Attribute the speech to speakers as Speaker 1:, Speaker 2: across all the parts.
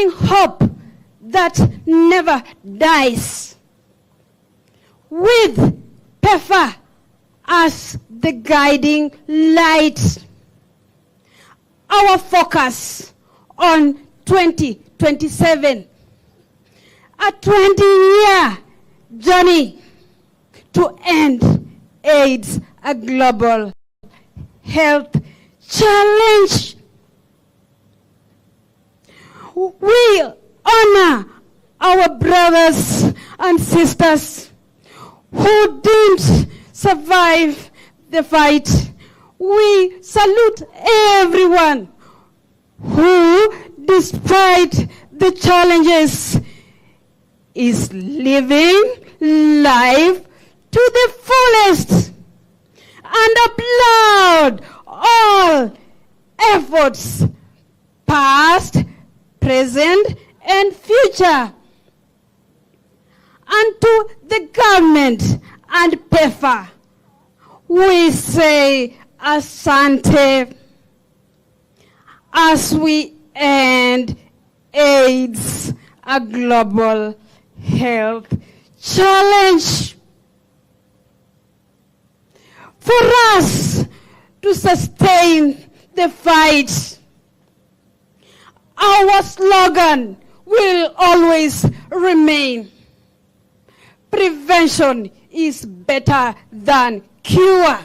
Speaker 1: bring hope that never dies. With Pepfar as the guiding light, our focus on 2027, a 20-year journey to end AIDS, a global health challenge. We honor our brothers and sisters who didn't survive the fight. We salute everyone who, despite the challenges, is living life to the fullest, and applaud all efforts, past, present, and future. And to the government and Pepfar, we say asante as we end AIDS, a global health challenge. For us to sustain the fight, our slogan will always remain: prevention is better than cure.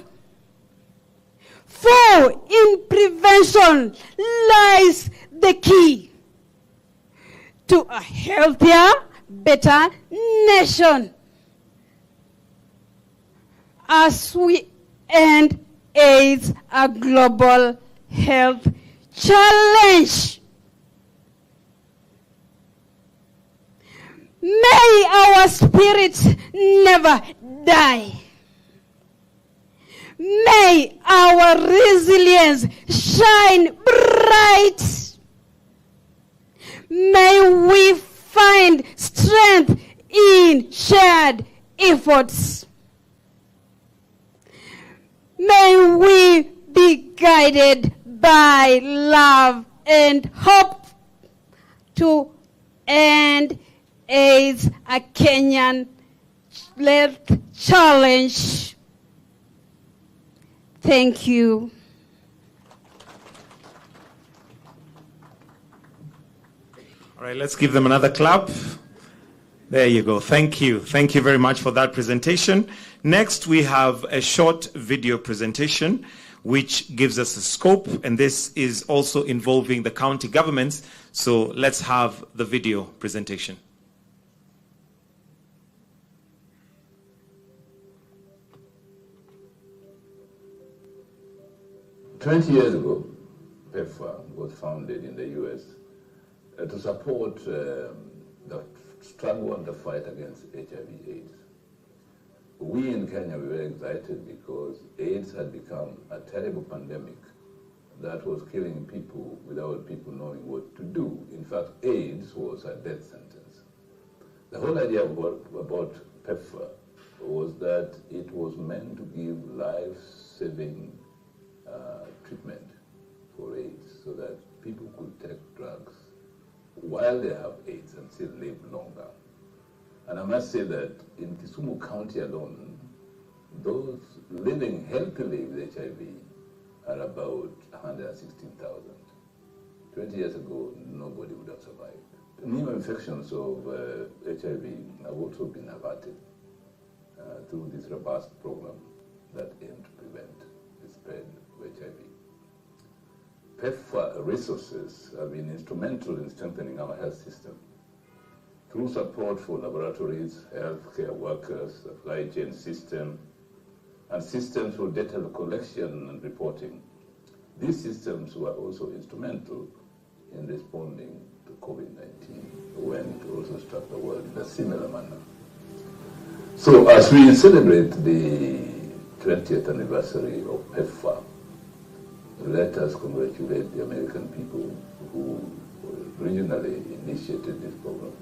Speaker 1: For in prevention lies the key to a healthier, better nation. As we end AIDS, a global health challenge, may our spirit never die. May our resilience shine bright. May we find strength in shared efforts. May we be guided by love and hope to end AIDS, a Kenyan health challenge. Thank you.
Speaker 2: All right, let's give them another clap. There you go. Thank you. Thank you very much for that presentation. Next, we have a short video presentation which gives us a scope, and this is also involving the county governments. So let's have the video presentation.
Speaker 3: "20 years ago, Pepfar was founded in the US to support the struggle and the fight against HIV/AIDS. We in Kenya were very excited because AIDS had become a terrible pandemic that was killing people without people knowing what to do. In fact, AIDS was a death sentence. The whole idea about Pepfar was that it was meant to give life-saving treatment for AIDS so that people could take drugs while they have AIDS and still live longer. And I must say that in Kisumu County alone, those living healthily with HIV are about 116,000. 20 years ago, nobody would have survived. New infections of HIV have also been averted through this robust program that aimed to prevent the spread of HIV. Pepfar resources have been instrumental in strengthening our health system through support for laboratories, healthcare workers, supply chain system, and systems for data collection and reporting. These systems were also instrumental in responding to COVID-19 when it also struck the world in a similar manner. So as we celebrate the 20th anniversary of Pepfar, let us congratulate the American people who originally initiated this program.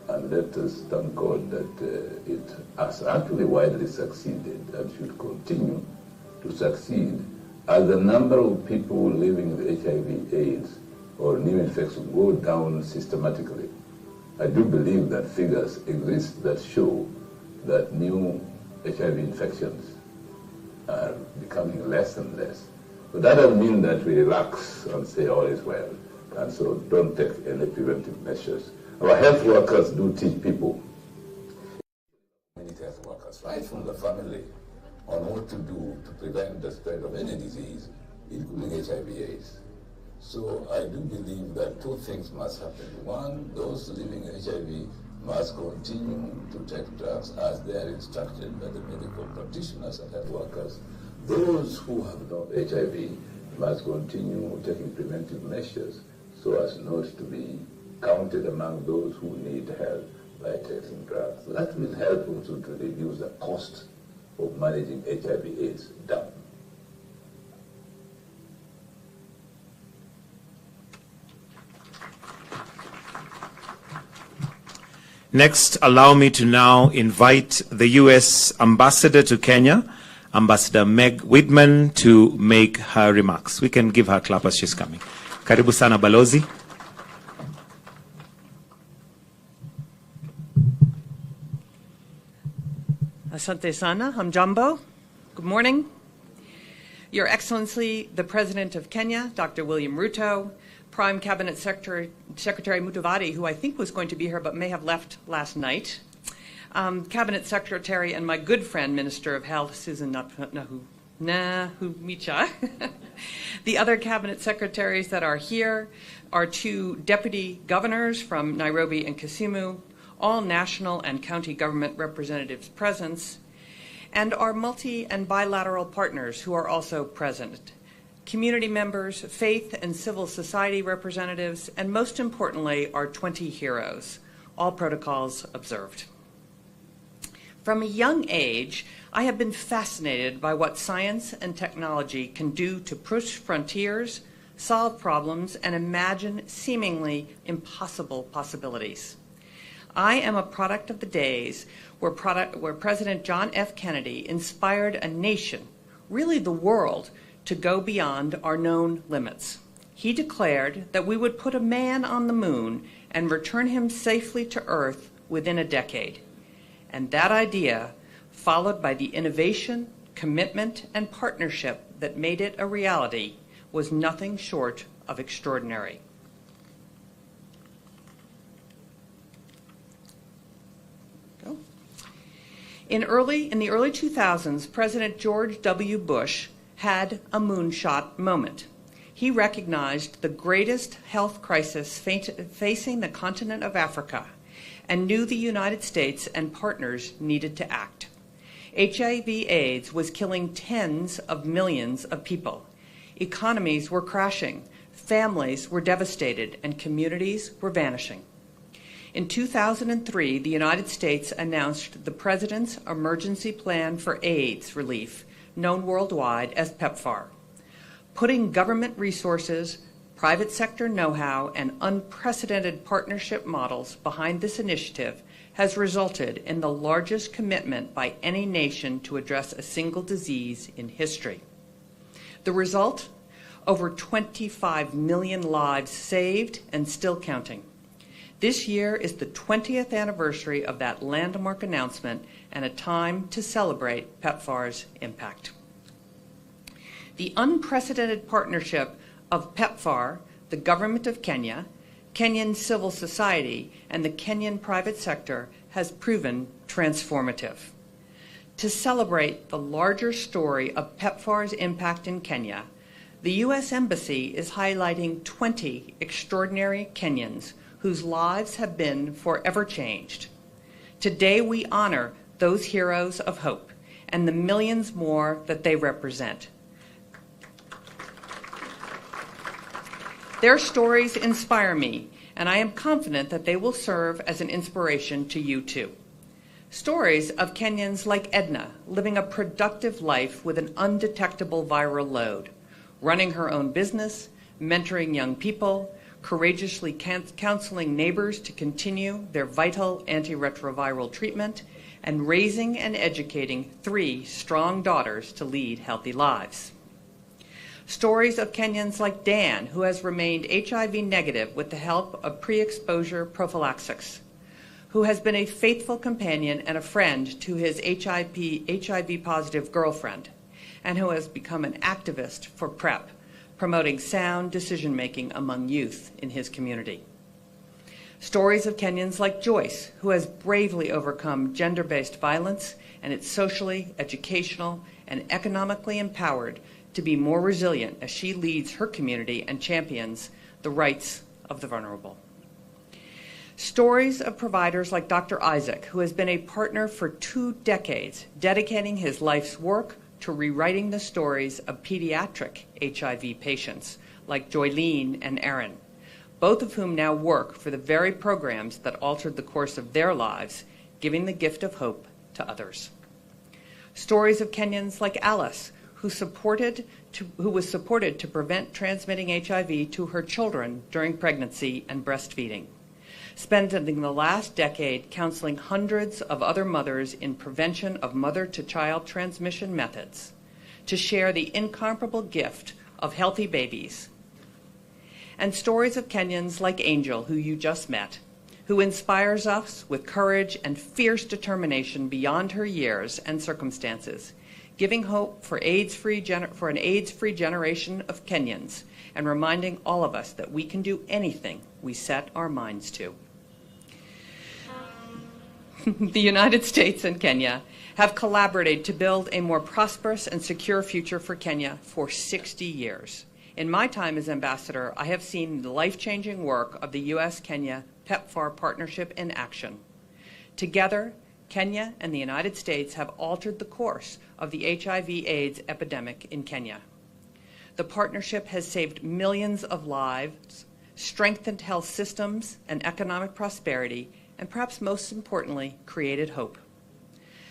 Speaker 3: And let us thank God that it has actually widely succeeded and should continue to succeed as the number of people living with HIV/AIDS or new infections go down systematically. I do believe that figures exist that show that new HIV infections are becoming less and less. But that doesn't mean that we relax and say all is well, and so don't take any preventive measures. Our health workers do teach people, community health workers, right from the family, on what to do to prevent the spread of any disease, including HIV/AIDS. So I do believe that two things must happen. One, those living HIV must continue to take drugs as they are instructed by the medical practitioners and health workers. Those who have no HIV must continue taking preventive measures so as not to be counted among those who need help by taking drugs. That will help also to reduce the cost of managing HIV/AIDS down.
Speaker 2: Next, allow me to now invite the U.S. Ambassador to Kenya, Ambassador Meg Whitman, to make her remarks. We can give her a clap as she's coming. Karibu sana Balozi.
Speaker 4: Asante sana, hamjambo. Good morning. Your Excellency, the President of Kenya, Dr. William Ruto, Prime Cabinet Secretary Mutavadi, who I think was going to be here but may have left last night, Cabinet Secretary and my good friend, Minister of Health, Susan Nahumicha. The other Cabinet Secretaries that are here are two Deputy Governors from Nairobi and Kisumu, all national and county government representatives present, and our multi and bilateral partners who are also present. Community members, faith and civil society representatives, and most importantly, our 20 heroes, all protocols observed. From a young age, I have been fascinated by what science and technology can do to push frontiers, solve problems, and imagine seemingly impossible possibilities. I am a product of the days where President John F. Kennedy inspired a nation, really the world, to go beyond our known limits. He declared that we would put a man on the moon and return him safely to Earth within a decade. And that idea, followed by the innovation, commitment, and partnership that made it a reality, was nothing short of extraordinary. In the early 2000s, President George W. Bush had a moonshot moment. He recognized the greatest health crisis facing the continent of Africa and knew the United States and partners needed to act. HIV/AIDS was killing tens of millions of people. Economies were crashing, families were devastated, and communities were vanishing. In 2003, the United States announced the President's Emergency Plan for AIDS Relief, known worldwide as Pepfar. Putting government resources, private sector know-how, and unprecedented partnership models behind this initiative has resulted in the largest commitment by any nation to address a single disease in history. The result? Over 25 million lives saved and still counting. This year is the 20th anniversary of that landmark announcement and a time to celebrate Pepfar's impact. The unprecedented partnership of Pepfar, the Government of Kenya, Kenyan civil society, and the Kenyan private sector has proven transformative. To celebrate the larger story of Pepfar's impact in Kenya, the U.S. Embassy is highlighting 20 extraordinary Kenyans whose lives have been forever changed. Today we honor those heroes of hope and the millions more that they represent. Their stories inspire me, and I am confident that they will serve as an inspiration to you too. Stories of Kenyans like Edna living a productive life with an undetectable viral load, running her own business, mentoring young people, courageously counseling neighbors to continue their vital antiretroviral treatment, and raising and educating 3 strong daughters to lead healthy lives. Stories of Kenyans like Dan, who has remained HIV negative with the help of pre-exposure prophylaxis, who has been a faithful companion and a friend to his HIV-positive girlfriend, and who has become an activist for PrEP, promoting sound decision-making among youth in his community. Stories of Kenyans like Joyce, who has bravely overcome gender-based violence and is socially, educational, and economically empowered to be more resilient as she leads her community and champions the rights of the vulnerable. Stories of providers like Dr. Isaac, who has been a partner for 2 decades, dedicating his life's work to rewriting the stories of pediatric HIV patients like Joylene and Aaron, both of whom now work for the very programs that altered the course of their lives, giving the gift of hope to others. Stories of Kenyans like Alice, who was supported to prevent transmitting HIV to her children during pregnancy and breastfeeding, spending the last decade counseling hundreds of other mothers in prevention of mother-to-child transmission methods, to share the incomparable gift of healthy babies. And stories of Kenyans like Angel, who you just met, who inspires us with courage and fierce determination beyond her years and circumstances, giving hope for an AIDS-free generation of Kenyans and reminding all of us that we can do anything we set our minds to. The United States and Kenya have collaborated to build a more prosperous and secure future for Kenya for 60 years. In my time as ambassador, I have seen the life-changing work of the US-Kenya Pepfar partnership in action. Together, Kenya and the United States have altered the course of the HIV/AIDS epidemic in Kenya. The partnership has saved millions of lives, strengthened health systems and economic prosperity, and perhaps most importantly, created hope.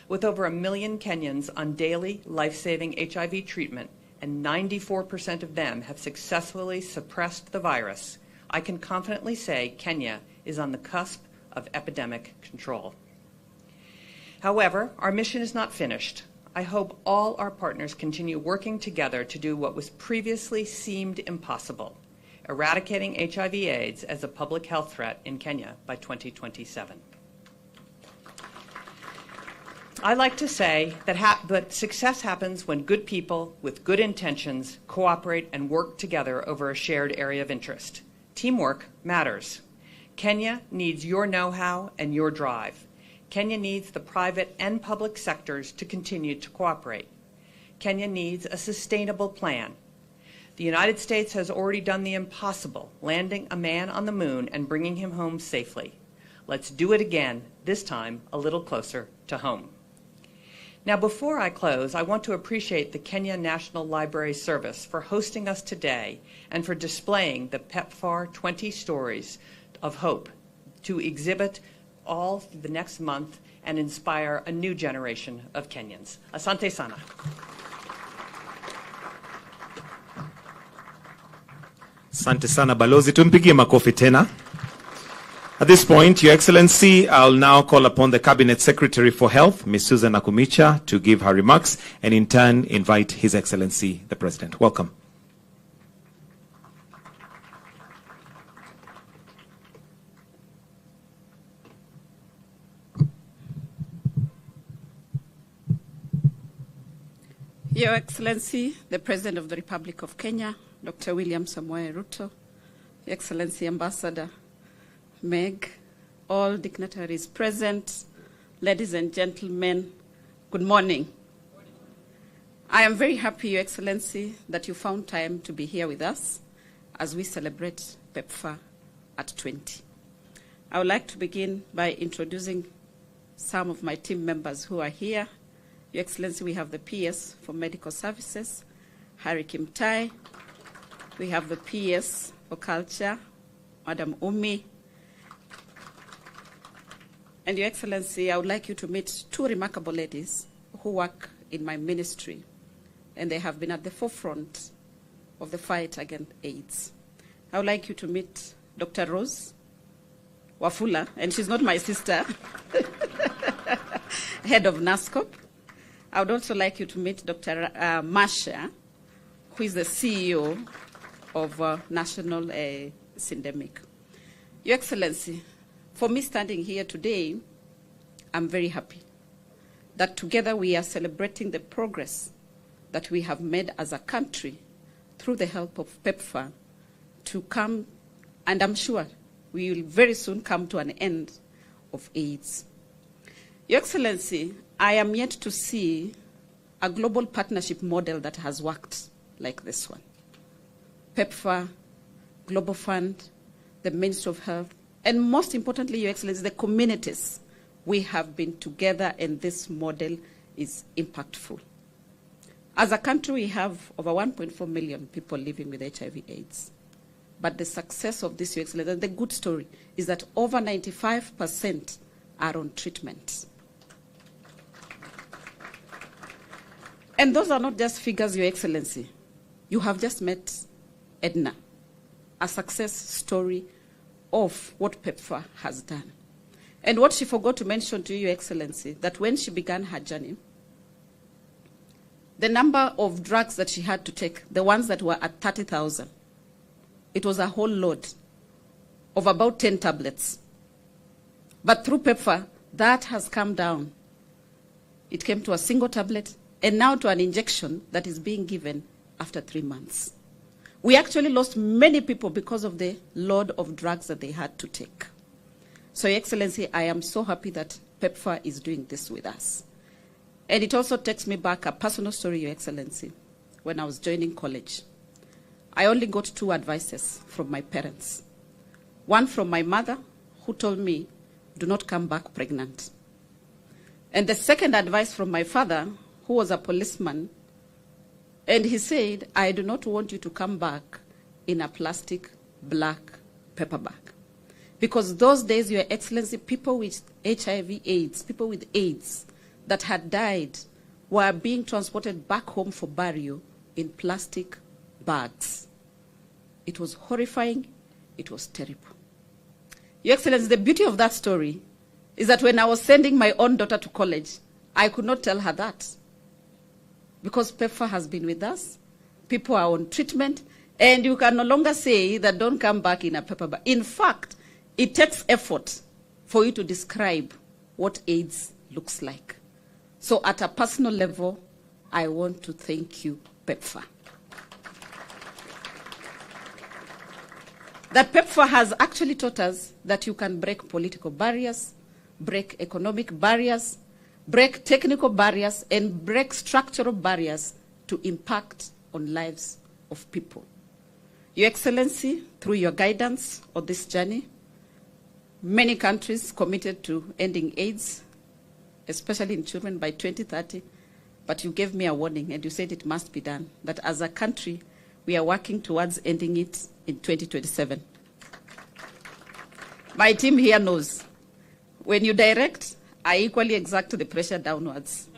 Speaker 4: With over 1 million Kenyans on daily life-saving HIV treatment, and 94% of them have successfully suppressed the virus, I can confidently say Kenya is on the cusp of epidemic control. However, our mission is not finished. I hope all our partners continue working together to do what was previously seemed impossible, eradicating HIV/AIDS as a public health threat in Kenya by 2027. I like to say that success happens when good people with good intentions cooperate and work together over a shared area of interest. Teamwork matters. Kenya needs your know-how and your drive. Kenya needs the private and public sectors to continue to cooperate. Kenya needs a sustainable plan. The United States has already done the impossible, landing a man on the moon and bringing him home safely. Let's do it again, this time a little closer to home. Now, before I close, I want to appreciate the Kenya National Library Service for hosting us today and for displaying the Pepfar 20 Stories of Hope to exhibit all the next month and inspire a new generation of Kenyans. Asante sana.
Speaker 2: Asante sana Balozi, tumpigie makofi tena. At this point, Your Excellency, I'll now call upon the Cabinet Secretary for Health, Ms. Susan Akumicha, to give her remarks and in turn invite His Excellency, the President. Welcome.
Speaker 5: Your Excellency, the President of the Republic of Kenya, Dr. William Samoei Ruto, Your Excellency Ambassador Meg, all dignitaries present, ladies and gentlemen, good morning. I am very happy, Your Excellency, that you found time to be here with us as we celebrate Pepfar at 20. I would like to begin by introducing some of my team members who are here. Your Excellency, we have the PS for Medical Services, Harry Kimtai. We have the PS for Culture, Madam Umi. And Your Excellency, I would like you to meet 2 remarkable ladies who work in my ministry, and they have been at the forefront of the fight against AIDS. I would like you to meet Dr. Rose Wafula, and she's not my sister, head of NASCOP. I would also like you to meet Dr. Masha who is the CEO of National Syndemic. Your Excellency, for me standing here today, I'm very happy that together we are celebrating the progress that we have made as a country through the help of Pepfar to come, and I'm sure we will very soon come to an end of AIDS. Your Excellency, I am yet to see a global partnership model that has worked like this one. Pepfar, Global Fund, the Ministry of Health, and most importantly, Your Excellency, the communities. We have been together, and this model is impactful. As a country, we have over 1.4 million people living with HIV/AIDS. But the success of this, Your Excellency, the good story, is that over 95% are on treatment. And those are not just figures, Your Excellency. You have just met Edna, a success story of what Pepfar has done. And what she forgot to mention to you, Your Excellency, that when she began her journey, the number of drugs that she had to take, the ones that were at 30,000, it was a whole load of about 10 tablets. But through Pepfar, that has come down. It came to a single tablet, and now to an injection that is being given after 3 months. We actually lost many people because of the load of drugs that they had to take. So, Your Excellency, I am so happy that Pepfar is doing this with us. And it also takes me back a personal story, Your Excellency. When I was joining college, I only got 2 advices from my parents. One from my mother, who told me, do not come back pregnant. And the second advice from my father, who was a policeman, and he said, I do not want you to come back in a plastic black paper bag. Because those days, Your Excellency, people with HIV/AIDS, people with AIDS that had died were being transported back home for burial in plastic bags. It was horrifying. It was terrible. Your Excellency, the beauty of that story is that when I was sending my own daughter to college, I could not tell her that. Because Pepfar has been with us, people are on treatment, and you can no longer say that don't come back in a paper bag. In fact, it takes effort for you to describe what AIDS looks like. So at a personal level, I want to thank you, Pepfar. That Pepfar has actually taught us that you can break political barriers, break economic barriers, break technical barriers, and break structural barriers to impact on lives of people. Your Excellency, through your guidance on this journey, many countries committed to ending AIDS, especially in children, by 2030, but you gave me a warning and you said it must be done, that as a country, we are working towards ending it in 2027. My team here knows, when you direct, I equally exert the pressure downwards.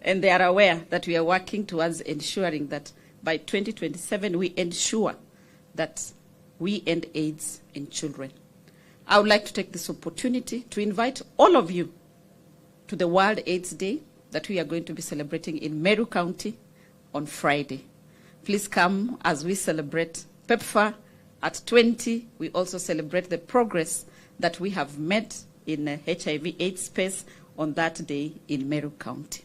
Speaker 5: And they are aware that we are working towards ensuring that by 2027, we ensure that we end AIDS in children. I would like to take this opportunity to invite all of you to the World AIDS Day that we are going to be celebrating in Meru County on Friday. Please come as we celebrate Pepfar. At 20, we also celebrate the progress that we have made in HIV/AIDS space on that day in Meru County.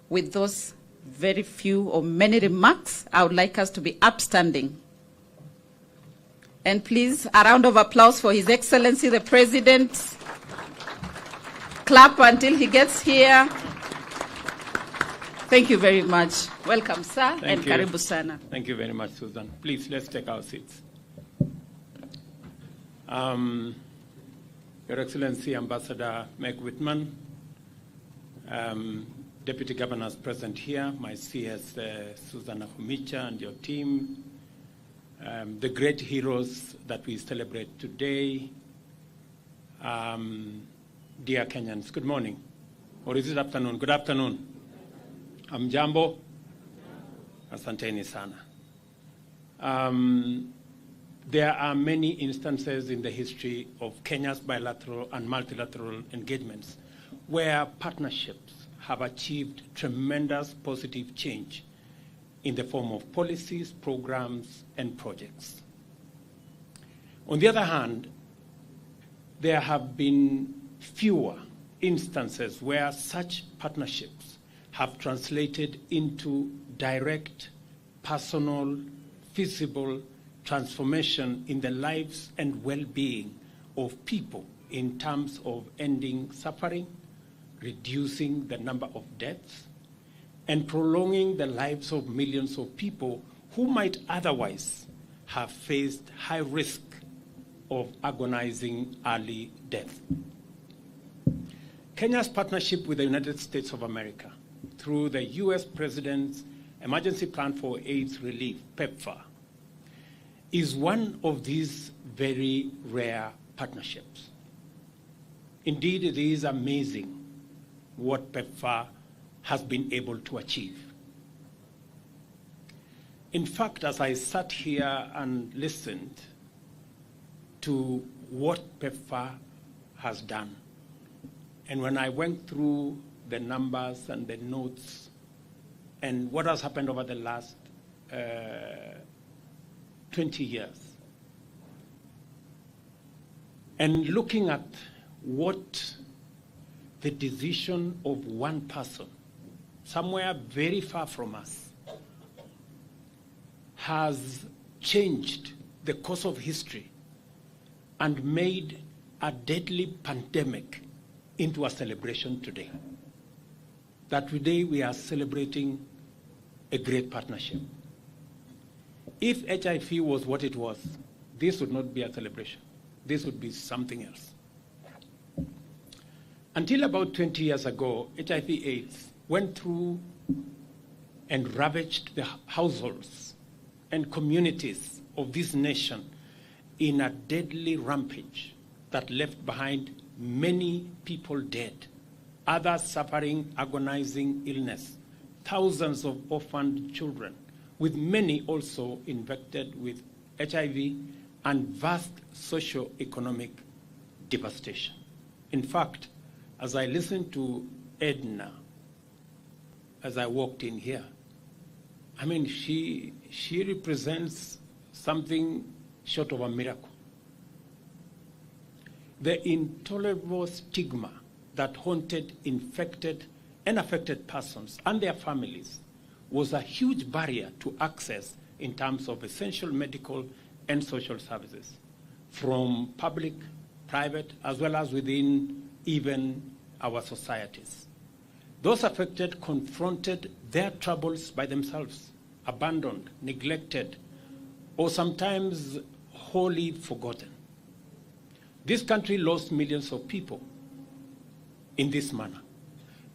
Speaker 5: With those very few or many remarks, I would like us to be upstanding. And please, a round of applause for His Excellency, the President. Clap until he gets here. Thank you very much. Welcome, sir, and karibu sana.
Speaker 6: Thank you very much, Susan. Please, let's take our seats. Your Excellency, Ambassador Meg Whitman, Deputy Governors present here, my CS Susan Ahumicha and your team, the great heroes that we celebrate today, dear Kenyans, good morning. Or is it afternoon? Good afternoon. Amjambo. Asanteni sana. There are many instances in the history of Kenya's bilateral and multilateral engagements where partnerships have achieved tremendous positive change in the form of policies, programs, and projects. On the other hand, there have been fewer instances where such partnerships have translated into direct, personal, feasible transformation in the lives and well-being of people in terms of ending suffering, reducing the number of deaths, and prolonging the lives of millions of people who might otherwise have faced high risk of agonizing early death. Kenya's partnership with the United States of America through the US President's Emergency Plan for AIDS Relief, Pepfar, is one of these very rare partnerships. Indeed, it is amazing what Pepfar has been able to achieve. In fact, as I sat here and listened to what Pepfar has done, and when I went through the numbers and the notes and what has happened over the last 20 years, and looking at what the decision of one person somewhere very far from us has changed the course of history and made a deadly pandemic into a celebration today. That today we are celebrating a great partnership. If HIV was what it was, this would not be a celebration. This would be something else. Until about 20 years ago, HIV/AIDS went through and ravaged the households and communities of this nation in a deadly rampage that left behind many people dead, others suffering agonizing illness, thousands of orphaned children, with many also infected with HIV, and vast socio-economic devastation. In fact, as I listened to Edna, as I walked in here, I mean, she represents something short of a miracle. The intolerable stigma that haunted infected and affected persons and their families was a huge barrier to access in terms of essential medical and social services, from public, private, as well as within even our societies. Those affected confronted their troubles by themselves, abandoned, neglected, or sometimes wholly forgotten. This country lost millions of people in this manner.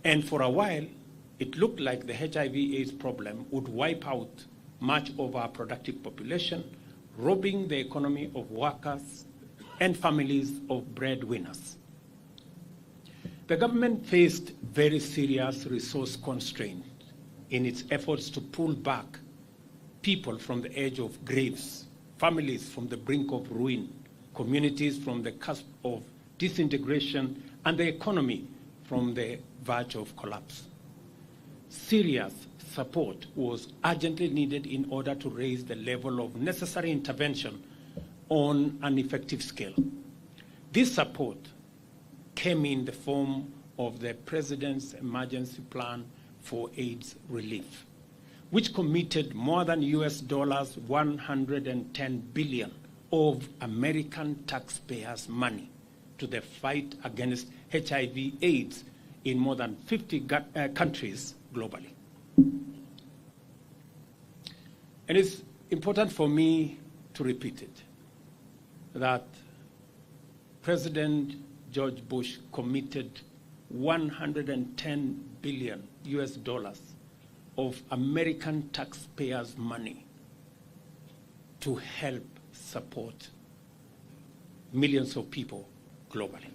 Speaker 6: And for a while, it looked like the HIV/AIDS problem would wipe out much of our productive population, robbing the economy of workers and families of breadwinners. The government faced very serious resource constraints in its efforts to pull back people from the edge of graves, families from the brink of ruin, communities from the cusp of disintegration, and the economy from the verge of collapse. Serious support was urgently needed in order to raise the level of necessary intervention on an effective scale. This support came in the form of the President's Emergency Plan for AIDS Relief, which committed more than US dollars 110 billion of American taxpayers' money to the fight against HIV/AIDS in more than 50 countries globally. And it's important for me to repeat it, that President George Bush committed 110 billion US dollars of American taxpayers' money to help support millions of people globally.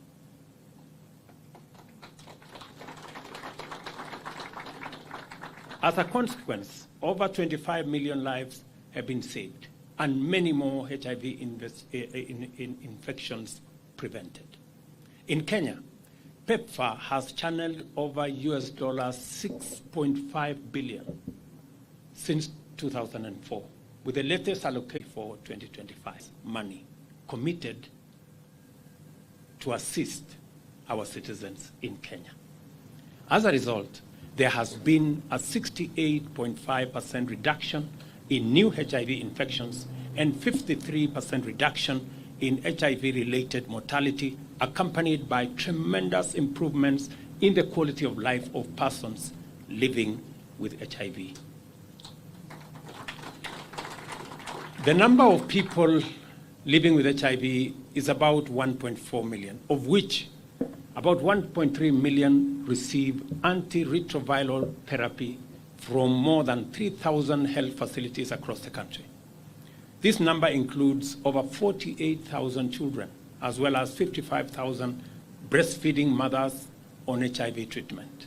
Speaker 6: As a consequence, over 25 million lives have been saved and many more HIV infections prevented. In Kenya, Pepfar has channeled over US dollars 6.5 billion since 2004, with the latest allocation for 2025 money committed to assist our citizens in Kenya. As a result, there has been a 68.5% reduction in new HIV infections and 53% reduction in HIV-related mortality, accompanied by tremendous improvements in the quality of life of persons living with HIV. The number of people living with HIV is about 1.4 million, of which about 1.3 million receive antiretroviral therapy from more than 3,000 health facilities across the country. This number includes over 48,000 children, as well as 55,000 breastfeeding mothers on HIV treatment.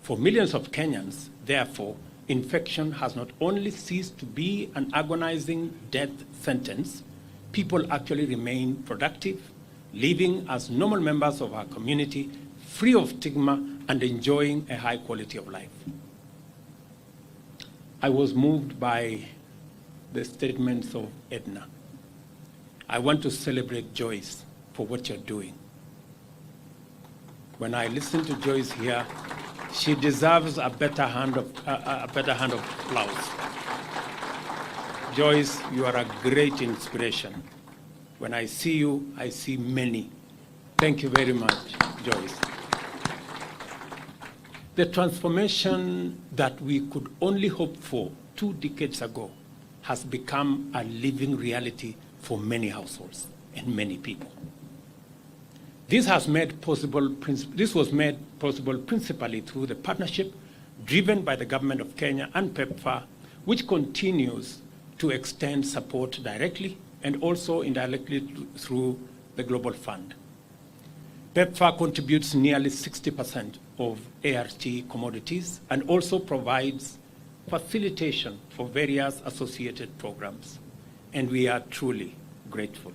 Speaker 6: For millions of Kenyans, therefore, infection has not only ceased to be an agonizing death sentence, people actually remain productive, living as normal members of our community, free of stigma and enjoying a high quality of life. I was moved by the statements of Edna. I want to celebrate Joyce for what you're doing. When I listen to Joyce here, she deserves a better hand of applause. Joyce, you are a great inspiration. When I see you, I see many. Thank you very much, Joyce. The transformation that we could only hope for 2 decades ago has become a living reality for many households and many people. This was made possible principally through the partnership driven by the government of Kenya and Pepfar, which continues to extend support directly and also indirectly through the Global Fund. Pepfar contributes nearly 60% of ART commodities and also provides facilitation for various associated programs. And we are truly grateful.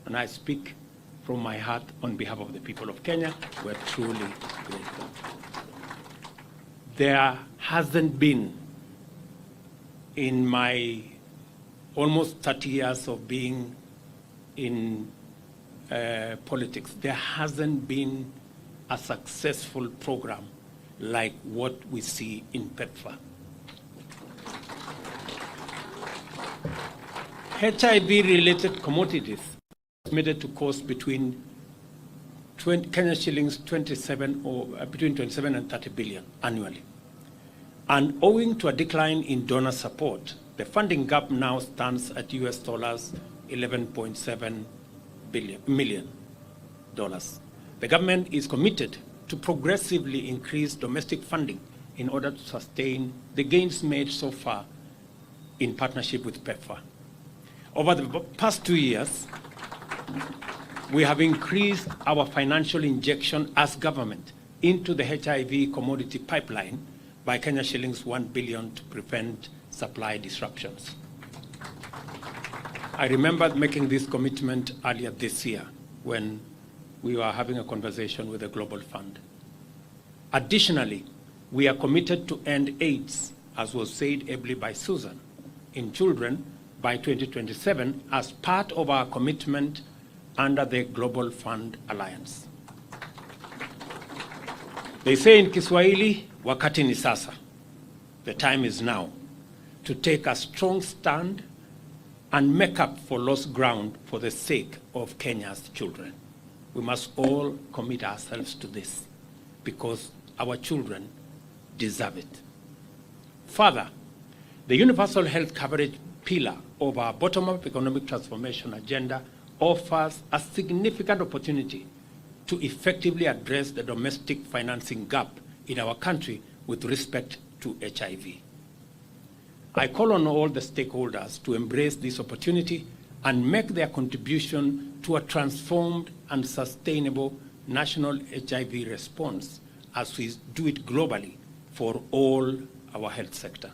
Speaker 6: And I speak from my heart on behalf of the people of Kenya. We're truly grateful. There hasn't been, in my almost 30 years of being in politics, there hasn't been a successful program like what we see in Pepfar. HIV-related commodities are estimated to cost between Kenya shillings between 27 and 30 billion annually. And owing to a decline in donor support, the funding gap now stands at US dollars 11.7 million. The government is committed to progressively increase domestic funding in order to sustain the gains made so far in partnership with Pepfar. Over the past 2 years, we have increased our financial injection as government into the HIV commodity pipeline by Kenya shillings 1 billion to prevent supply disruptions. I remember making this commitment earlier this year when we were having a conversation with the Global Fund. Additionally, we are committed to end AIDS, as was said ably by Susan, in children by 2027 as part of our commitment under the Global Fund Alliance. They say in Kiswahili, wakati ni sasa. The time is now to take a strong stand and make up for lost ground for the sake of Kenya's children. We must all commit ourselves to this because our children deserve it. Further, the universal health coverage pillar of our bottom-up economic transformation agenda offers a significant opportunity to effectively address the domestic financing gap in our country with respect to HIV. I call on all the stakeholders to embrace this opportunity and make their contribution to a transformed and sustainable national HIV response as we do it globally for all our health sector.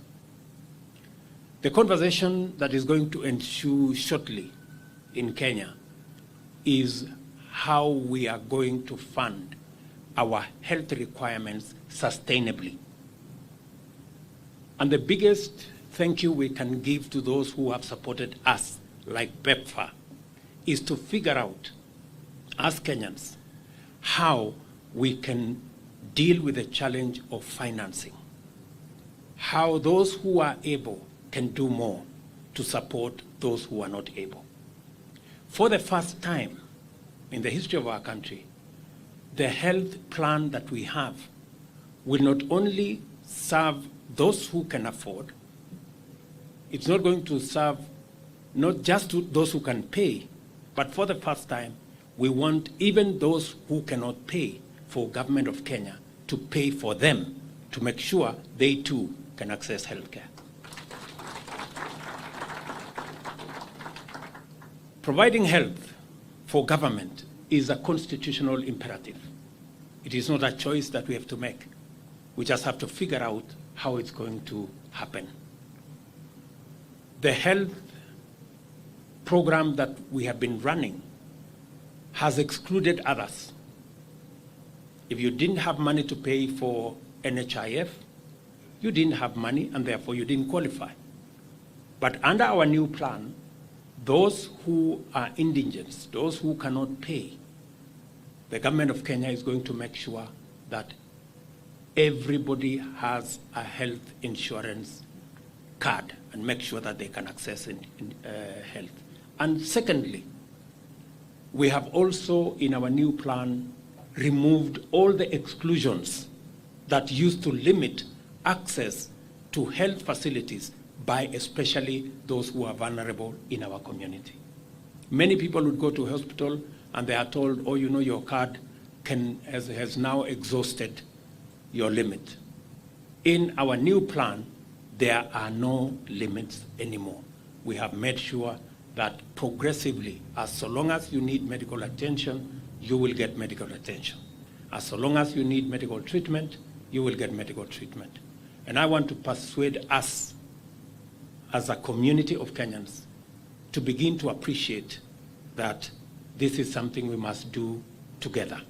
Speaker 6: The conversation that is going to ensue shortly in Kenya is how we are going to fund our health requirements sustainably. And the biggest thank you we can give to those who have supported us, like Pepfar, is to figure out, as Kenyans, how we can deal with the challenge of financing, how those who are able can do more to support those who are not able. For the first time in the history of our country, the health plan that we have will not only serve those who can afford, it's not going to serve not just to those who can pay, but for the first time, we want even those who cannot pay for government of Kenya to pay for them to make sure they too can access healthcare. Providing health for government is a constitutional imperative. It is not a choice that we have to make. We just have to figure out how it's going to happen. The health program that we have been running has excluded others. If you didn't have money to pay for NHIF, you didn't have money and therefore you didn't qualify. But under our new plan, those who are indigent, those who cannot pay, the government of Kenya is going to make sure that everybody has a health insurance card and make sure that they can access health. And secondly, we have also in our new plan removed all the exclusions that used to limit access to health facilities by especially those who are vulnerable in our community. Many people would go to hospital and they are told, oh, you know, your card has now exhausted your limit. In our new plan, there are no limits anymore. We have made sure that progressively, so long as you need medical attention, you will get medical attention. So long as you need medical treatment, you will get medical treatment. And I want to persuade us as a community of Kenyans to begin to appreciate that this is something we must do together.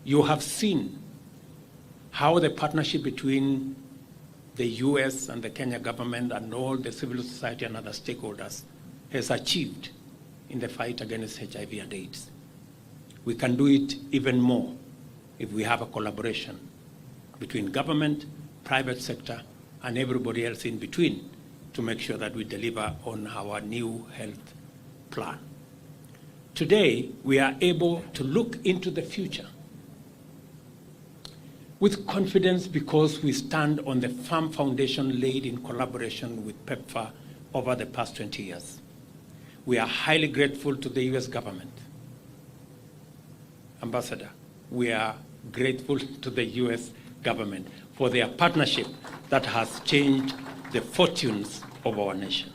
Speaker 6: You have seen how the partnership between the US and the Kenya government and all the civil society and other stakeholders has achieved in the fight against HIV and AIDS. We can do it even more if we have a collaboration between government, private sector, and everybody else in between to make sure that we deliver on our new health plan. Today, we are able to look into the future with confidence because we stand on the firm foundation laid in collaboration with Pepfar over the past 20 years. We are highly grateful to the US government. Ambassador, we are grateful to the US government for their partnership that has changed the fortunes of our nation.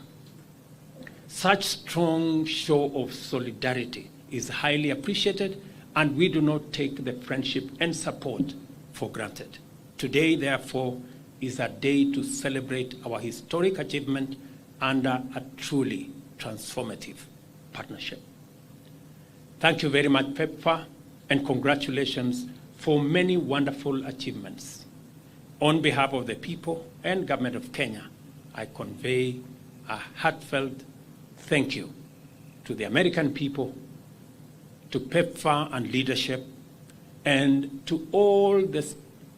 Speaker 6: Such strong show of solidarity is highly appreciated, and we do not take the friendship and support for granted. Today, therefore, is a day to celebrate our historic achievement under a truly transformative partnership. Thank you very much, Pepfar, and congratulations for many wonderful achievements. On behalf of the people and government of Kenya, I convey a heartfelt thank you to the American people, to Pepfar and leadership, and to all the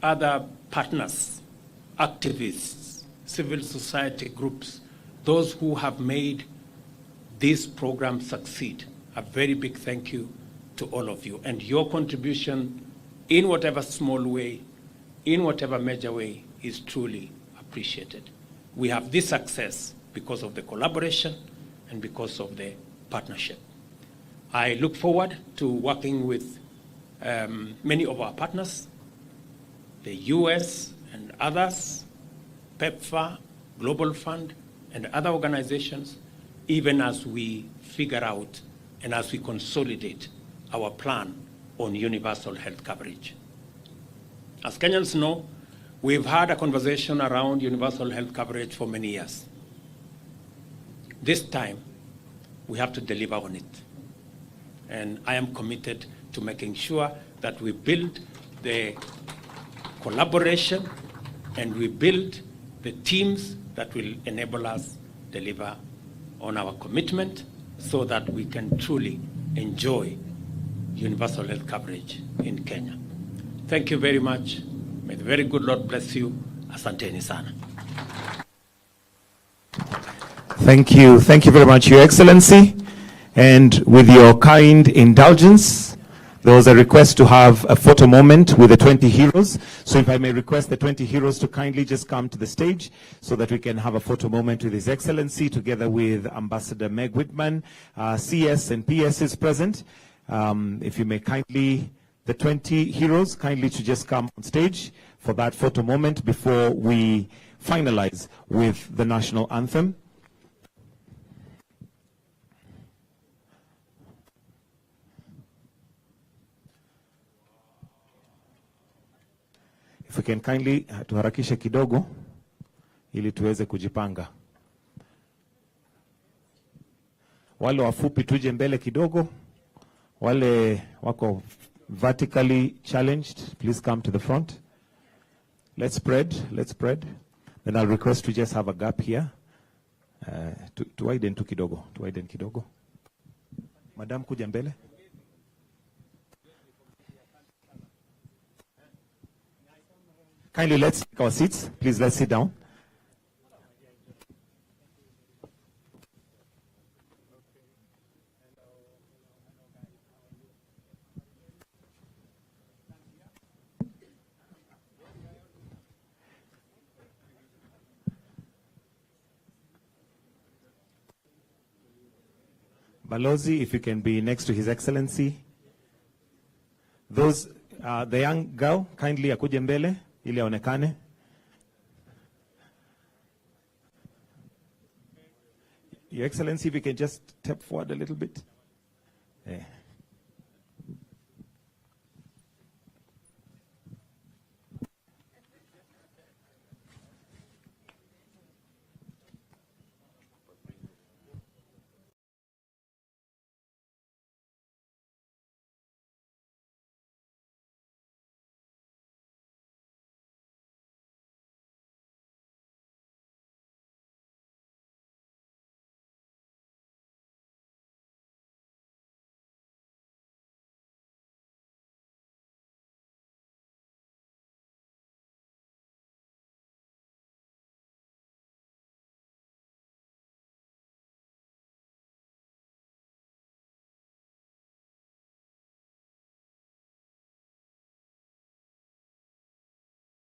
Speaker 6: other partners, activists, civil society groups, those who have made this program succeed. A very big thank you to all of you. And your contribution, in whatever small way, in whatever major way, is truly appreciated. We have this success because of the collaboration and because of the partnership. I look forward to working with many of our partners, the US and others, Pepfar, Global Fund, and other organizations, even as we figure out and as we consolidate our plan on universal health coverage. As Kenyans know, we've had a conversation around universal health coverage for many years. This time, we have to deliver on it. And I am committed to making sure that we build the collaboration and we build the teams that will enable us deliver on our commitment so that we can truly enjoy universal health coverage in Kenya. Thank you very much. May the very good Lord bless you. Asanteni sana.
Speaker 2: Thank you. Thank you very much, Your Excellency. And with your kind indulgence, there was a request to have a photo moment with the 20 heroes. So if I may request the 20 heroes to kindly just come to the stage so that we can have a photo moment with His Excellency together with Ambassador Meg Whitman. CS and PS is present. If you may kindly, the 20 heroes, kindly to just come on stage for that photo moment before we finalize with the national anthem. If we can kindly tuharakishe kidogo ili tuweze kujipanga. Wale wafupi tuje mbele kidogo. Wale wako vertically challenged, please come to the front. Let's spread. Then I'll request to just have a gap here. To widen tu kidogo. Madam kuja mbele. Kindly let's take our seats. Please, let's sit down. Balozi, if you can be next to His Excellency. Those, the young girl, kindly akuje mbele ili aonekane. Your Excellency, if you can just step forward a little bit.